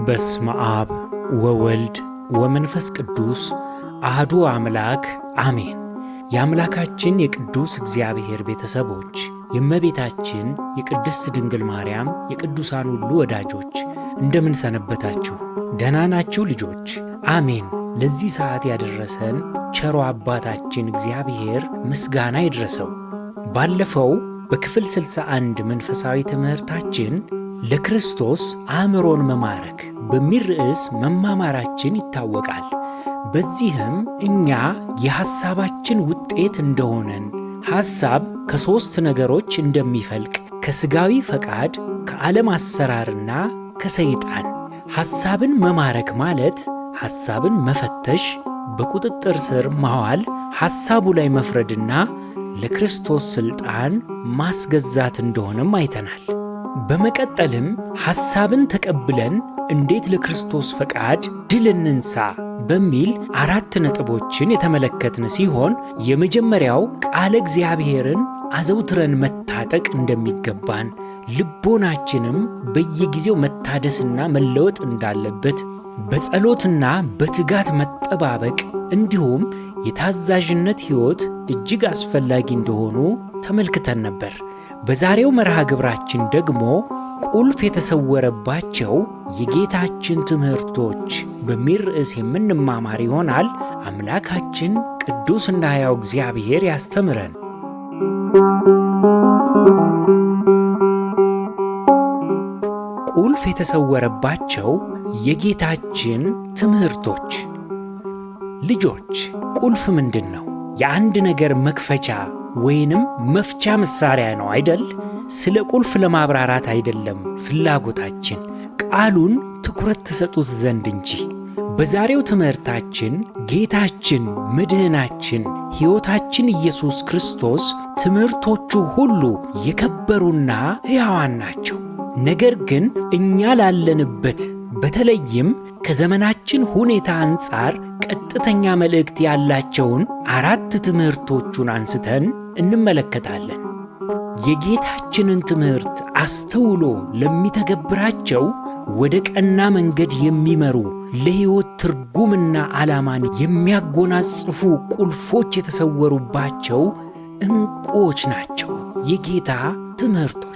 በስመ አብ ወወልድ ወመንፈስ ቅዱስ አሐዱ አምላክ አሜን። የአምላካችን የቅዱስ እግዚአብሔር ቤተሰቦች፣ የእመቤታችን የቅድስት ድንግል ማርያም የቅዱሳን ሁሉ ወዳጆች እንደምን ሰነበታችሁ? ደህና ናችሁ ልጆች? አሜን። ለዚህ ሰዓት ያደረሰን ቸሮ አባታችን እግዚአብሔር ምስጋና ይድረሰው። ባለፈው በክፍል 61 መንፈሳዊ ትምህርታችን ለክርስቶስ አእምሮን መማረክ በሚል ርዕስ መማማራችን ይታወቃል። በዚህም እኛ የሐሳባችን ውጤት እንደሆነን፣ ሐሳብ ከሦስት ነገሮች እንደሚፈልቅ፣ ከሥጋዊ ፈቃድ፣ ከዓለም አሰራርና ከሰይጣን። ሐሳብን መማረክ ማለት ሐሳብን መፈተሽ፣ በቁጥጥር ስር ማዋል፣ ሐሳቡ ላይ መፍረድና ለክርስቶስ ሥልጣን ማስገዛት እንደሆነም አይተናል። በመቀጠልም ሐሳብን ተቀብለን እንዴት ለክርስቶስ ፈቃድ ድል እንንሳ በሚል 4 ነጥቦችን የተመለከትን ሲሆን የመጀመሪያው ቃለ እግዚአብሔርን አዘውትረን መታጠቅ እንደሚገባን፣ ልቦናችንም በየጊዜው መታደስና መለወጥ እንዳለበት፣ በጸሎትና በትጋት መጠባበቅ እንዲሁም የታዛዥነት ሕይወት እጅግ አስፈላጊ እንደሆኑ ተመልክተን ነበር። በዛሬው መርሃ ግብራችን ደግሞ ቁልፍ የተሰወረባቸው የጌታችን ትምህርቶች በሚል ርዕስ የምንማማር ይሆናል። አምላካችን ቅዱስና ሕያው እግዚአብሔር ያስተምረን። ቁልፍ የተሰወረባቸው የጌታችን ትምህርቶች። ልጆች፣ ቁልፍ ምንድን ነው? የአንድ ነገር መክፈቻ ወይንም መፍቻ መሳሪያ ነው አይደል? ስለ ቁልፍ ለማብራራት አይደለም ፍላጎታችን፣ ቃሉን ትኩረት ትሰጡት ዘንድ እንጂ። በዛሬው ትምህርታችን ጌታችን፣ መድህናችን፣ ሕይወታችን ኢየሱስ ክርስቶስ ትምህርቶቹ ሁሉ የከበሩና ሕያዋን ናቸው። ነገር ግን እኛ ላለንበት በተለይም ከዘመናችን ሁኔታ አንጻር ቀጥተኛ መልእክት ያላቸውን 4 ትምህርቶቹን አንስተን እንመለከታለን። የጌታችንን ትምህርት አስተውሎ ለሚተገብራቸው ወደ ቀና መንገድ የሚመሩ ለሕይወት ትርጉምና ዓላማን የሚያጎናጽፉ ቁልፎች የተሰወሩባቸው ዕንቁዎች ናቸው የጌታ ትምህርቶች።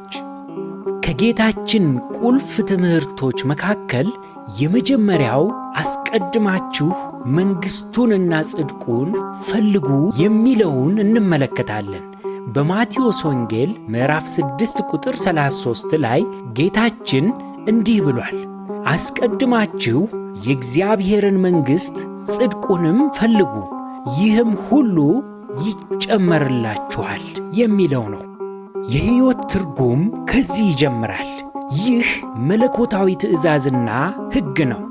ከጌታችን ቁልፍ ትምህርቶች መካከል የመጀመሪያው አስቀድማችሁ መንግሥቱንና ጽድቁን ፈልጉ የሚለውን እንመለከታለን። በማቴዎስ ወንጌል ምዕራፍ 6 ቁጥር 33 ላይ ጌታችን እንዲህ ብሏል፣ አስቀድማችሁ የእግዚአብሔርን መንግሥት ጽድቁንም ፈልጉ፣ ይህም ሁሉ ይጨመርላችኋል የሚለው ነው። የሕይወት ትርጉም ከዚህ ይጀምራል። ይህ መለኮታዊ ትእዛዝና ሕግ ነው።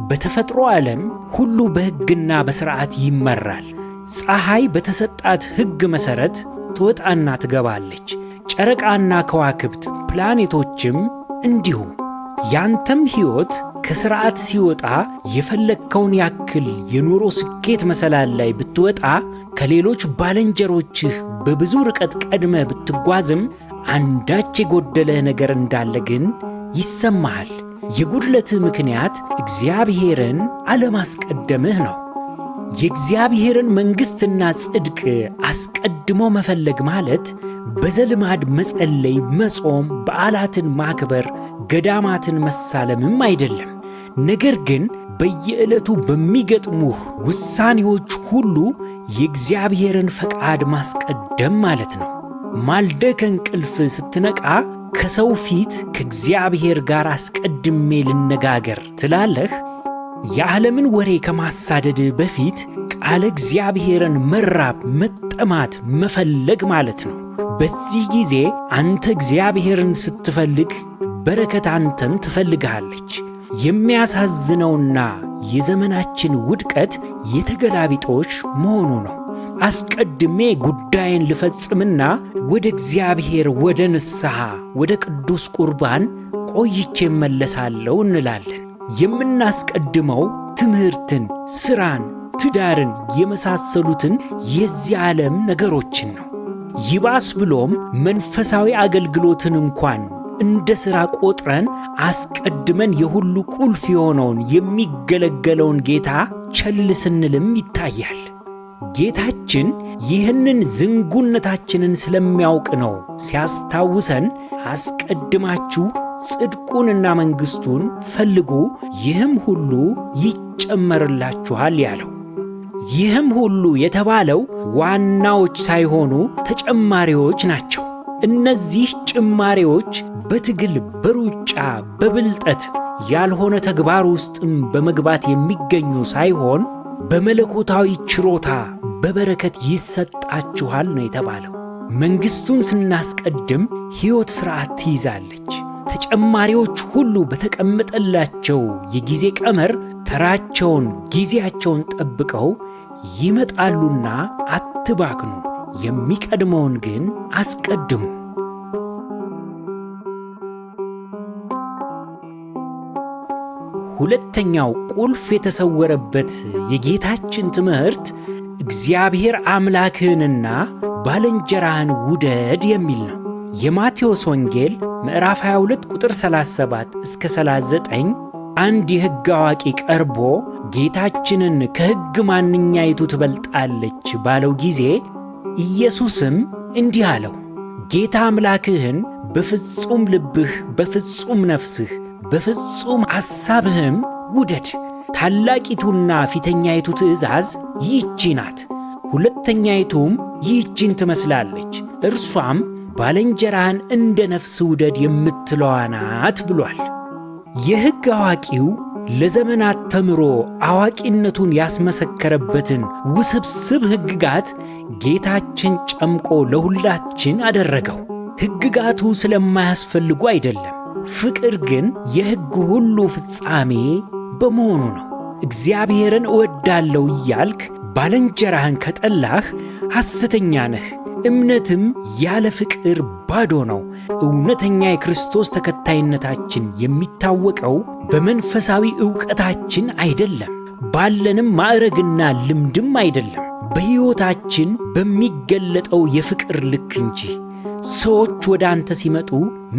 በተፈጥሮ ዓለም ሁሉ በሕግና በሥርዓት ይመራል። ፀሐይ በተሰጣት ሕግ መሠረት ትወጣና ትገባለች። ጨረቃና ከዋክብት ፕላኔቶችም እንዲሁ። ያንተም ሕይወት ከሥርዓት ሲወጣ የፈለግከውን ያክል የኑሮ ስኬት መሰላል ላይ ብትወጣ፣ ከሌሎች ባልንጀሮችህ በብዙ ርቀት ቀድመህ ብትጓዝም አንዳች የጎደለህ ነገር እንዳለ ግን ይሰማሃል። የጉድለትህ ምክንያት እግዚአብሔርን አለማስቀደምህ ነው። የእግዚአብሔርን መንግሥትና ጽድቅ አስቀድሞ መፈለግ ማለት በዘልማድ መጸለይ፣ መጾም፣ በዓላትን ማክበር፣ ገዳማትን መሳለምም አይደለም። ነገር ግን በየዕለቱ በሚገጥሙህ ውሳኔዎች ሁሉ የእግዚአብሔርን ፈቃድ ማስቀደም ማለት ነው። ማልደህ ከእንቅልፍ ስትነቃ ከሰው ፊት ከእግዚአብሔር ጋር አስቀድሜ ልነጋገር ትላለህ። የዓለምን ወሬ ከማሳደድህ በፊት ቃለ እግዚአብሔርን መራብ፣ መጠማት፣ መፈለግ ማለት ነው። በዚህ ጊዜ አንተ እግዚአብሔርን ስትፈልግ በረከት አንተን ትፈልግሃለች። የሚያሳዝነውና የዘመናችን ውድቀት የተገላቢጦሽ መሆኑ ነው። አስቀድሜ ጉዳይን ልፈጽምና ወደ እግዚአብሔር፣ ወደ ንስሐ፣ ወደ ቅዱስ ቁርባን ቆይቼ እመለሳለሁ እንላለን። የምናስቀድመው ትምህርትን፣ ሥራን፣ ትዳርን የመሳሰሉትን የዚህ ዓለም ነገሮችን ነው። ይባስ ብሎም መንፈሳዊ አገልግሎትን እንኳን እንደ ሥራ ቆጥረን አስቀድመን የሁሉ ቁልፍ የሆነውን የሚገለገለውን ጌታ ቸል ስንልም ይታያል። ጌታችን ይህንን ዝንጉነታችንን ስለሚያውቅ ነው ሲያስታውሰን አስቀድማችሁ ጽድቁንና መንግሥቱን ፈልጉ፣ ይህም ሁሉ ይጨመርላችኋል ያለው። ይህም ሁሉ የተባለው ዋናዎች ሳይሆኑ ተጨማሪዎች ናቸው። እነዚህ ጭማሪዎች በትግል፣ በሩጫ፣ በብልጠት ያልሆነ ተግባር ውስጥም በመግባት የሚገኙ ሳይሆን በመለኮታዊ ችሮታ በበረከት ይሰጣችኋል ነው የተባለው። መንግሥቱን ስናስቀድም ሕይወት ሥርዓት ትይዛለች። ተጨማሪዎች ሁሉ በተቀመጠላቸው የጊዜ ቀመር ተራቸውን፣ ጊዜያቸውን ጠብቀው ይመጣሉና አትባክኑ። የሚቀድመውን ግን አስቀድሙ። ሁለተኛው ቁልፍ የተሰወረበት የጌታችን ትምህርት እግዚአብሔር አምላክህንና ባልንጀራህን ውደድ የሚል ነው። የማቴዎስ ወንጌል ምዕራፍ 22 ቁጥር 37 እስከ 39 አንድ የሕግ አዋቂ ቀርቦ ጌታችንን ከሕግ ማንኛይቱ ትበልጣለች ባለው ጊዜ ኢየሱስም እንዲህ አለው፣ ጌታ አምላክህን በፍጹም ልብህ፣ በፍጹም ነፍስህ፣ በፍጹም ሐሳብህም ውደድ። ታላቂቱና ፊተኛይቱ ትእዛዝ ይህቺ ናት። ሁለተኛይቱም ይህቺን ትመስላለች፣ እርሷም ባልንጀራህን እንደ ነፍስ ውደድ የምትለዋ ናት ብሏል። የሕግ አዋቂው ለዘመናት ተምሮ አዋቂነቱን ያስመሰከረበትን ውስብስብ ሕግጋት ጌታችን ጨምቆ ለሁላችን አደረገው። ሕግጋቱ ስለማያስፈልጉ አይደለም፣ ፍቅር ግን የሕግ ሁሉ ፍጻሜ በመሆኑ ነው። እግዚአብሔርን እወዳለሁ እያልክ ባልንጀራህን ከጠላህ ሐሰተኛ ነህ። እምነትም ያለ ፍቅር ባዶ ነው። እውነተኛ የክርስቶስ ተከታይነታችን የሚታወቀው በመንፈሳዊ ዕውቀታችን አይደለም፣ ባለንም ማዕረግና ልምድም አይደለም፣ በሕይወታችን በሚገለጠው የፍቅር ልክ እንጂ። ሰዎች ወደ አንተ ሲመጡ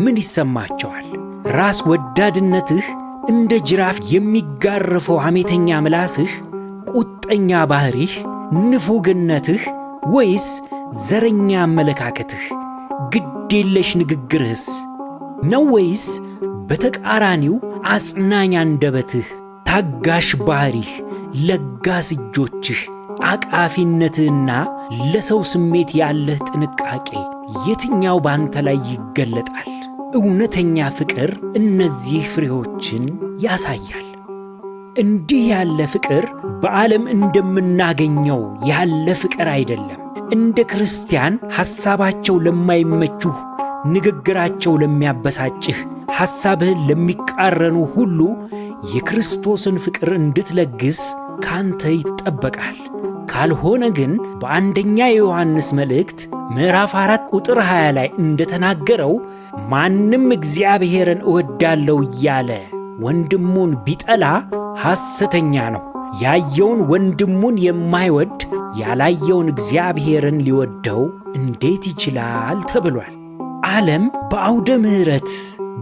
ምን ይሰማቸዋል? ራስ ወዳድነትህ፣ እንደ ጅራፍ የሚጋረፈው ሐሜተኛ ምላስህ፣ ቁጠኛ ባሕሪህ፣ ንፉግነትህ ወይስ ዘረኛ አመለካከትህ? ግዴለሽ ንግግርህስ ነው ወይስ በተቃራኒው አጽናኝ አንደበትህ፣ ታጋሽ ባሕሪህ፣ ለጋስ እጆችህ፣ አቃፊነትህና ለሰው ስሜት ያለህ ጥንቃቄ የትኛው ባንተ ላይ ይገለጣል? እውነተኛ ፍቅር እነዚህ ፍሬዎችን ያሳያል። እንዲህ ያለ ፍቅር በዓለም እንደምናገኘው ያለ ፍቅር አይደለም። እንደ ክርስቲያን ሐሳባቸው ለማይመቹህ፣ ንግግራቸው ለሚያበሳጭህ፣ ሐሳብህን ለሚቃረኑ ሁሉ የክርስቶስን ፍቅር እንድትለግስ ካንተ ይጠበቃል። ካልሆነ ግን በአንደኛ የዮሐንስ መልእክት ምዕራፍ 4 ቁጥር 20 ላይ እንደተናገረው ማንም እግዚአብሔርን እወዳለሁ እያለ ወንድሙን ቢጠላ ሐሰተኛ ነው። ያየውን ወንድሙን የማይወድ ያላየውን እግዚአብሔርን ሊወደው እንዴት ይችላል ተብሏል። ዓለም በአውደ ምሕረት፣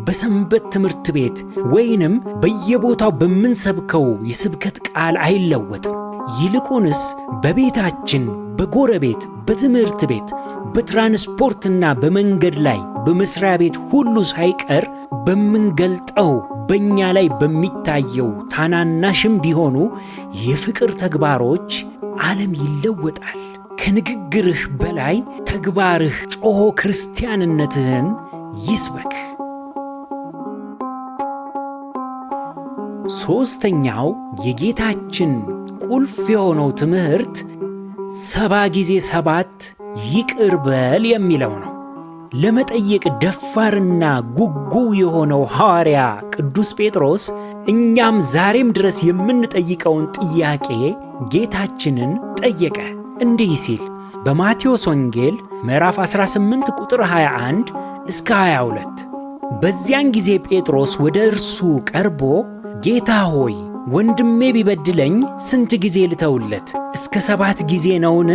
በሰንበት ትምህርት ቤት ወይንም በየቦታው በምንሰብከው የስብከት ቃል አይለወጥም። ይልቁንስ በቤታችን፣ በጎረቤት፣ በትምህርት ቤት፣ በትራንስፖርትና በመንገድ ላይ፣ በመስሪያ ቤት ሁሉ ሳይቀር በምንገልጠው በእኛ ላይ በሚታየው ታናናሽም ቢሆኑ የፍቅር ተግባሮች ዓለም ይለወጣል። ከንግግርህ በላይ ተግባርህ ጮሆ ክርስቲያንነትህን ይስበክ። ሦስተኛው የጌታችን ቁልፍ የሆነው ትምህርት 70 ጊዜ 7 ይቅር በል የሚለው ነው። ለመጠየቅ ደፋርና ጉጉ የሆነው ሐዋርያ ቅዱስ ጴጥሮስ እኛም ዛሬም ድረስ የምንጠይቀውን ጥያቄ ጌታችንን ጠየቀ እንዲህ ሲል በማቴዎስ ወንጌል ምዕራፍ 18 ቁጥር 21 እስከ 22። በዚያን ጊዜ ጴጥሮስ ወደ እርሱ ቀርቦ ጌታ ሆይ ወንድሜ ቢበድለኝ ስንት ጊዜ ልተውለት? እስከ 7 ጊዜ ነውን?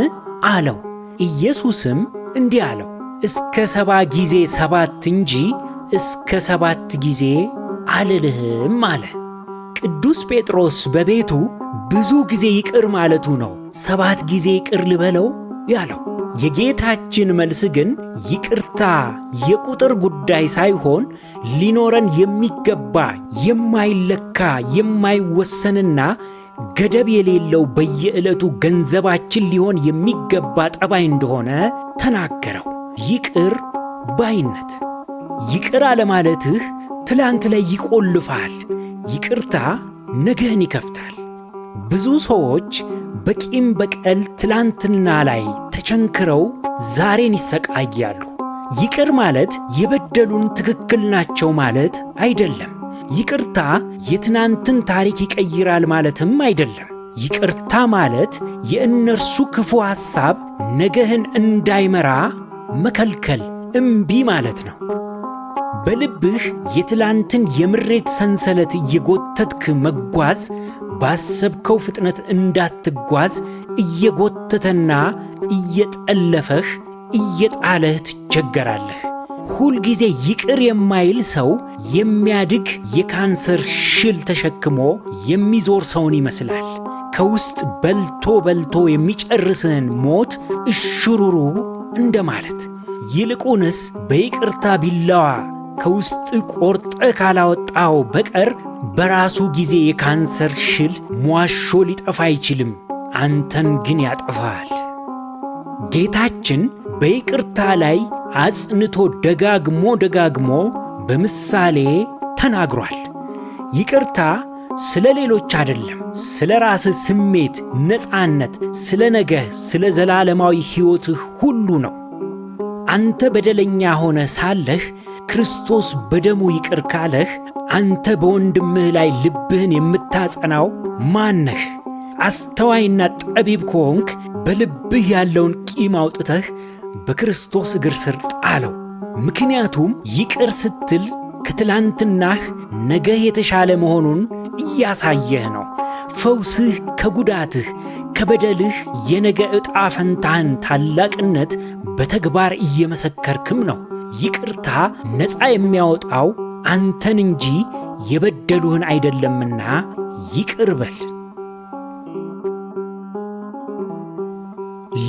አለው። ኢየሱስም እንዲህ አለው፣ እስከ 70 ጊዜ 7 እንጂ እስከ 7 ጊዜ አልልህም አለ። ቅዱስ ጴጥሮስ በቤቱ ብዙ ጊዜ ይቅር ማለቱ ነው 7 ጊዜ ይቅር ልበለው ያለው። የጌታችን መልስ ግን ይቅርታ የቁጥር ጉዳይ ሳይሆን ሊኖረን የሚገባ የማይለካ የማይወሰንና ገደብ የሌለው በየዕለቱ ገንዘባችን ሊሆን የሚገባ ጠባይ እንደሆነ ተናገረው። ይቅር ባይነት። ይቅር አለማለትህ ትላንት ላይ ይቆልፋል። ይቅርታ ነገህን ይከፍታል። ብዙ ሰዎች በቂም በቀል ትላንትና ላይ ተቸንክረው ዛሬን ይሰቃያሉ። ይቅር ማለት የበደሉን ትክክል ናቸው ማለት አይደለም። ይቅርታ የትናንትን ታሪክ ይቀይራል ማለትም አይደለም። ይቅርታ ማለት የእነርሱ ክፉ ሐሳብ ነገህን እንዳይመራ መከልከል፣ እምቢ ማለት ነው። በልብህ የትላንትን የምሬት ሰንሰለት እየጎተትክ መጓዝ ባሰብከው ፍጥነት እንዳትጓዝ እየጎተተና እየጠለፈህ እየጣለህ ትቸገራለህ። ሁልጊዜ ይቅር የማይል ሰው የሚያድግ የካንሰር ሽል ተሸክሞ የሚዞር ሰውን ይመስላል። ከውስጥ በልቶ በልቶ የሚጨርስህን ሞት እሽሩሩ እንደማለት። ይልቁንስ በይቅርታ ቢላዋ ከውስጥ ቆርጠ ካላወጣው በቀር በራሱ ጊዜ የካንሰር ሽል ሟሾ ሊጠፋ አይችልም፣ አንተን ግን ያጠፋል። ጌታችን በይቅርታ ላይ አጽንቶ ደጋግሞ በምሳሌ ተናግሯል። ይቅርታ ስለ ሌሎች አይደለም፣ ስለ ራስህ ስሜት ነፃነት፣ ስለ ነገህ፣ ስለ ዘላለማዊ ሕይወትህ ሁሉ ነው። አንተ በደለኛ ሆነ ሳለህ ክርስቶስ በደሙ ይቅር ካለህ አንተ በወንድምህ ላይ ልብህን የምታጸናው ማነህ? አስተዋይና ጠቢብ ከሆንክ በልብህ ያለውን ቂም አውጥተህ በክርስቶስ እግር ስር ጣለው። ምክንያቱም ይቅር ስትል ከትላንትናህ ነገህ የተሻለ መሆኑን እያሳየህ ነው። ፈውስህ ከጉዳትህ ከበደልህ የነገ ዕጣ ፈንታህን ታላቅነት በተግባር እየመሰከርክም ነው። ይቅርታ ነፃ የሚያወጣው አንተን እንጂ የበደሉህን አይደለምና ይቅር በል።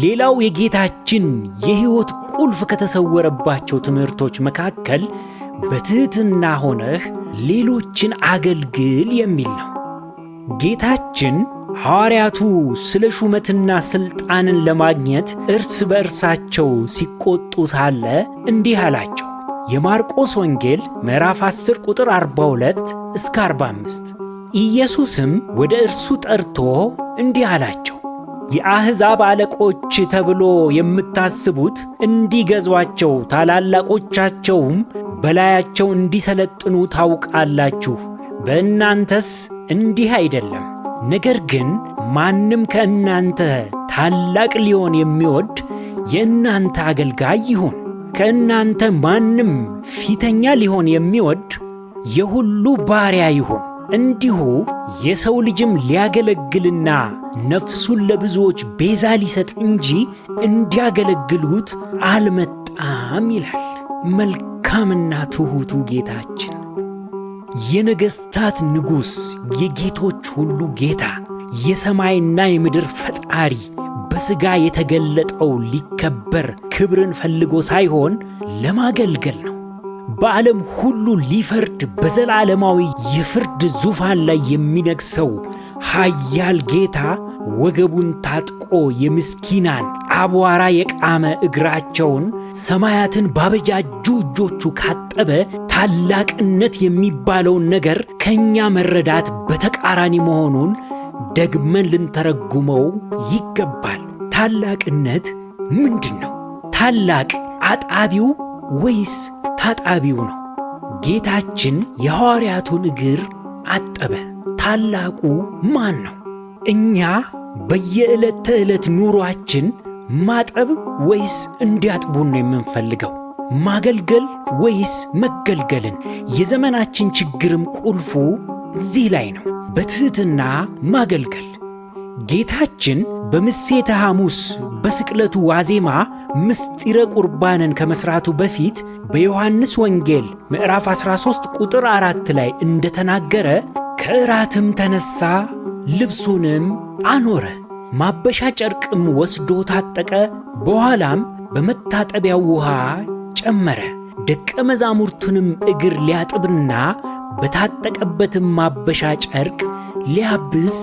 ሌላው የጌታችን የሕይወት ቁልፍ ከተሰወረባቸው ትምህርቶች መካከል በትሕትና ሆነህ ሌሎችን አገልግል የሚል ነው። ጌታችን ሐዋርያቱ ስለ ሹመትና ሥልጣንን ለማግኘት እርስ በእርሳቸው ሲቆጡ ሳለ እንዲህ አላቸው። የማርቆስ ወንጌል ምዕራፍ 10 ቁጥር 42 እስከ 45። ኢየሱስም ወደ እርሱ ጠርቶ እንዲህ አላቸው፣ የአሕዛብ አለቆች ተብሎ የምታስቡት እንዲገዟቸው ታላላቆቻቸውም በላያቸው እንዲሰለጥኑ ታውቃላችሁ። በእናንተስ እንዲህ አይደለም። ነገር ግን ማንም ከእናንተ ታላቅ ሊሆን የሚወድ የእናንተ አገልጋይ ይሁን። ከእናንተ ማንም ፊተኛ ሊሆን የሚወድ የሁሉ ባሪያ ይሁን። እንዲሁ የሰው ልጅም ሊያገለግልና ነፍሱን ለብዙዎች ቤዛ ሊሰጥ እንጂ እንዲያገለግሉት አልመጣም ይላል መልካምና ትሑቱ ጌታችን። የነገሥታት ንጉሥ፣ የጌቶች ሁሉ ጌታ፣ የሰማይና የምድር ፈጣሪ በሥጋ የተገለጠው ሊከበር ክብርን ፈልጎ ሳይሆን ለማገልገል ነው። በዓለም ሁሉ ሊፈርድ በዘላለማዊ የፍርድ ዙፋን ላይ የሚነግሠው ኃያል ጌታ ወገቡን ታጥቆ የምስኪናን አቧራ የቃመ እግራቸውን ሰማያትን ባበጃጁ እጆቹ ካጠበ ታላቅነት የሚባለውን ነገር ከእኛ መረዳት በተቃራኒ መሆኑን ደግመን ልንተረጉመው ይገባል። ታላቅነት ምንድን ነው? ታላቅ አጣቢው ወይስ ታጣቢው ነው? ጌታችን የሐዋርያቱን እግር አጠበ? ታላቁ ማን ነው? እኛ በየዕለት ተዕለት ኑሯችን ማጠብ ወይስ እንዲያጥቡን ነው የምንፈልገው? ማገልገል ወይስ መገልገልን? የዘመናችን ችግርም ቁልፉ እዚህ ላይ ነው፣ በትህትና ማገልገል። ጌታችን በምሴተ ሐሙስ በስቅለቱ ዋዜማ ምስጢረ ቁርባንን ከመስራቱ በፊት በዮሐንስ ወንጌል ምዕራፍ 13 ቁጥር 4 ላይ እንደተናገረ ከእራትም ተነሳ፣ ልብሱንም አኖረ፣ ማበሻ ጨርቅም ወስዶ ታጠቀ፣ በኋላም በመታጠቢያው ውሃ ጨመረ፣ ደቀ መዛሙርቱንም እግር ሊያጥብና በታጠቀበትም ማበሻ ጨርቅ ሊያብስ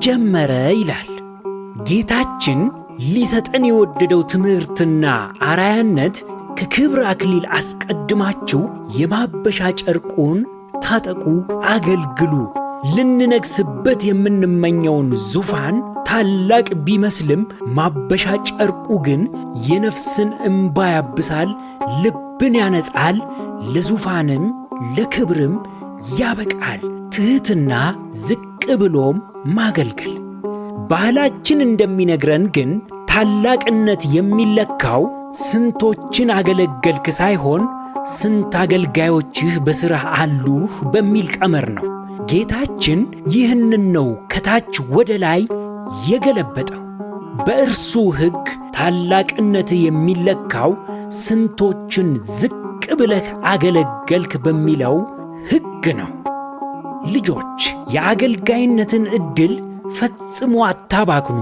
ጀመረ ይላል። ጌታችን ሊሰጠን የወደደው ትምህርትና አራያነት ከክብር አክሊል አስቀድማችሁ የማበሻ ጨርቁን ታጠቁ፣ አገልግሉ። ልንነግስበት የምንመኘውን ዙፋን ታላቅ ቢመስልም ማበሻ ጨርቁ ግን የነፍስን እንባ ያብሳል፣ ልብን ያነጻል፣ ለዙፋንም ለክብርም ያበቃል። ትህትና ዝቅ ብሎም ማገልገል። ባህላችን እንደሚነግረን ግን ታላቅነት የሚለካው ስንቶችን አገለገልክ ሳይሆን ስንት አገልጋዮችህ በሥራህ አሉህ በሚል ቀመር ነው። ጌታችን ይህንን ነው ከታች ወደ ላይ የገለበጠው። በእርሱ ሕግ ታላቅነት የሚለካው ስንቶችን ዝቅ ብለህ አገለገልክ በሚለው ሕግ ነው። ልጆች፣ የአገልጋይነትን ዕድል ፈጽሞ አታባክኑ።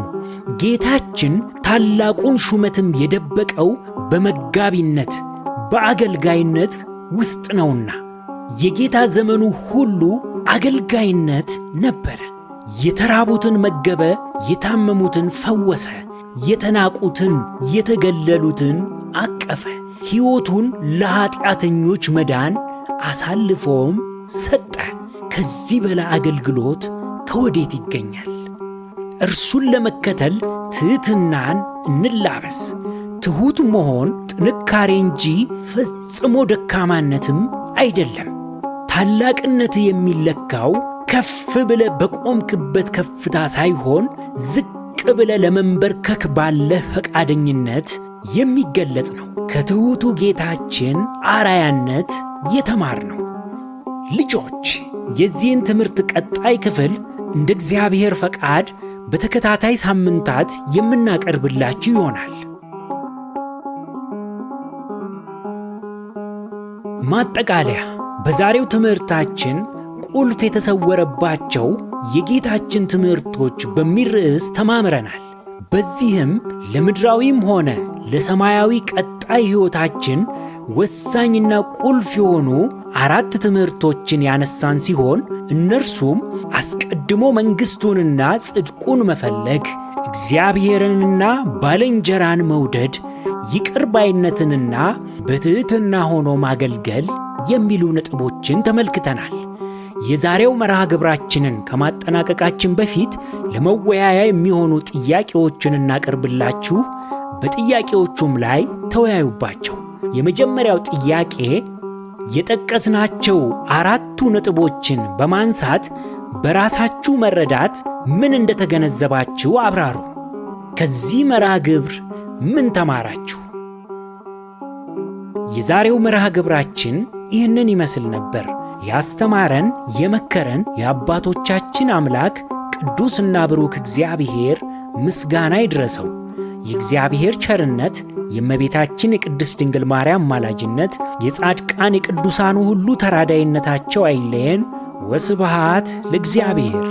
ጌታችን ታላቁን ሹመትም የደበቀው በመጋቢነት በአገልጋይነት ውስጥ ነውና የጌታ ዘመኑ ሁሉ አገልጋይነት ነበረ። የተራቡትን መገበ፣ የታመሙትን ፈወሰ፣ የተናቁትን የተገለሉትን አቀፈ፣ ሕይወቱን ለኀጢአተኞች መዳን አሳልፎም ሰጠ። ከዚህ በላይ አገልግሎት ከወዴት ይገኛል? እርሱን ለመከተል ትሕትናን እንላበስ። ትሑት መሆን ጥንካሬ እንጂ ፈጽሞ ደካማነትም አይደለም። ታላቅነት የሚለካው ከፍ ብለ በቆምክበት ከፍታ ሳይሆን ዝቅ ብለ ለመንበርከክ ባለ ፈቃደኝነት የሚገለጽ ነው። ከትሑቱ ጌታችን አራያነት የተማርነው። ልጆች፣ የዚህን ትምህርት ቀጣይ ክፍል እንደ እግዚአብሔር ፈቃድ በተከታታይ ሳምንታት የምናቀርብላችሁ ይሆናል። ማጠቃለያ፣ በዛሬው ትምህርታችን ቁልፍ የተሰወረባቸው የጌታችን ትምህርቶች በሚል ርዕስ ተማምረናል። በዚህም ለምድራዊም ሆነ ለሰማያዊ ቀጣይ ሕይወታችን ወሳኝና ቁልፍ የሆኑ 4 ትምህርቶችን ያነሳን ሲሆን እነርሱም አስቀድሞ መንግሥቱንና ጽድቁን መፈለግ፣ እግዚአብሔርንና ባልንጀራን መውደድ፣ ይቅር ባይነትንና በትሕትና ሆኖ ማገልገል የሚሉ ነጥቦችን ተመልክተናል። የዛሬው መርሃ ግብራችንን ከማጠናቀቃችን በፊት ለመወያያ የሚሆኑ ጥያቄዎችን እናቀርብላችሁ። በጥያቄዎቹም ላይ ተወያዩባቸው። የመጀመሪያው ጥያቄ የጠቀስናቸው 4ቱ ነጥቦችን በማንሳት በራሳችሁ መረዳት ምን እንደተገነዘባችሁ አብራሩ። ከዚህ መርሃ ግብር ምን ተማራችሁ? የዛሬው መርሃ ግብራችን ይህንን ይመስል ነበር። ያስተማረን የመከረን የአባቶቻችን አምላክ ቅዱስና ብሩክ እግዚአብሔር ምስጋና ይድረሰው። የእግዚአብሔር ቸርነት፣ የእመቤታችን የቅድስት ድንግል ማርያም ማላጅነት፣ የጻድቃን የቅዱሳኑ ሁሉ ተራዳይነታቸው አይለየን። ወስብሃት ለእግዚአብሔር።